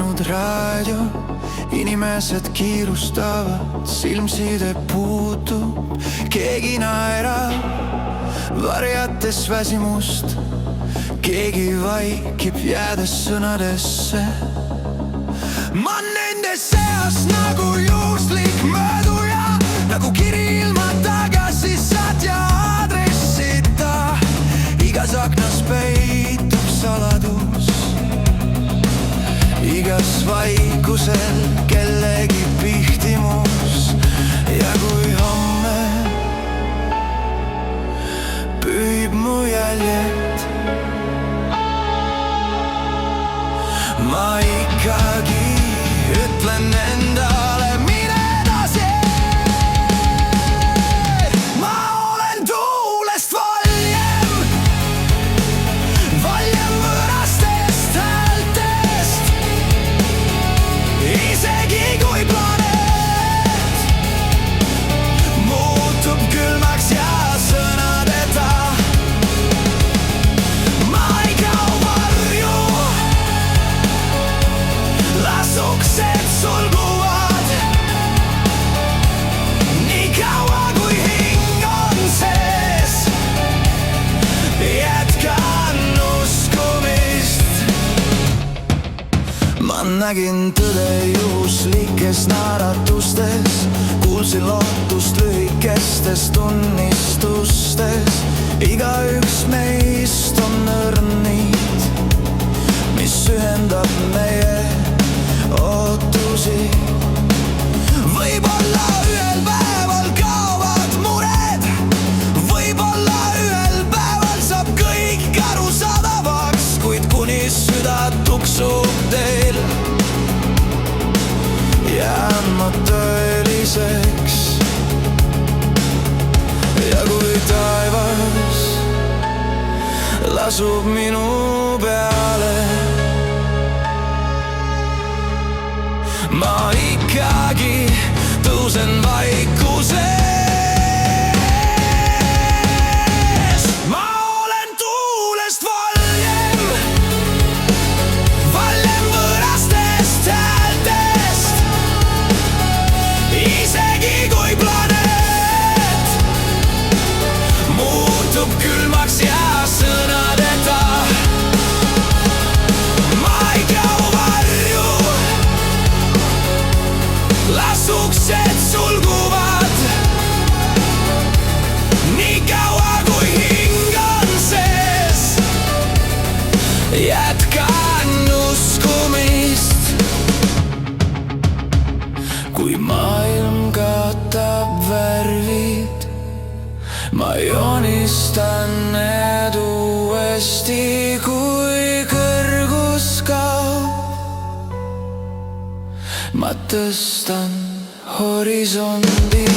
kadunud raadio, inimesed kiirustavad, silmside puutub, keegi naerab, varjates väsimust, keegi vaikib, jäädes sõnadesse. Ma nende seas nagu juhuslik mööduja, nagu kiri ilma tagasisaatja aadressita. Igas aknas peitub saladus, igas vaikusel kellegi pihtimus. Ja kui homme pühib mu jäljed, ma ikkagi ütlen endale, mine edasi. Ma olen tuulest valjem, valjem võõrastest häältest. Isegi kui planeet muutub külmaks ja sõnadeta, ma ei kao varju, las uksed sulguvad. Nii kaua kui hing on sees, jätkan uskumist. Ma nägin tõde juhuslikes naeratustes, kuulsin lootust lühikestes tunnistustes. Igaüks meist on õrnid, mis ühendab meie ootusi. Võib-olla ühel päeval kaovad mured, võib-olla ühel päeval saab kõik arusaadavaks, kuid kuni süda tuksub teil, jään ma tõeliseks. Ja kui taevas lasub minu peale, ma ikkagi tõusen vaikuses. Ma olen tuulest valjem, valjem võõrastest häältest. Isegi kui planeet muutub külmaks ja sõnadeta, ma ei kao varju, las uksed sulguvad. Nii kaua kui hing on sees, jätkan uskumist. Kui maailm kaotab värvid, ma joonistan need uuesti. Kui kõrgus kaob, ma tõstan horisondi.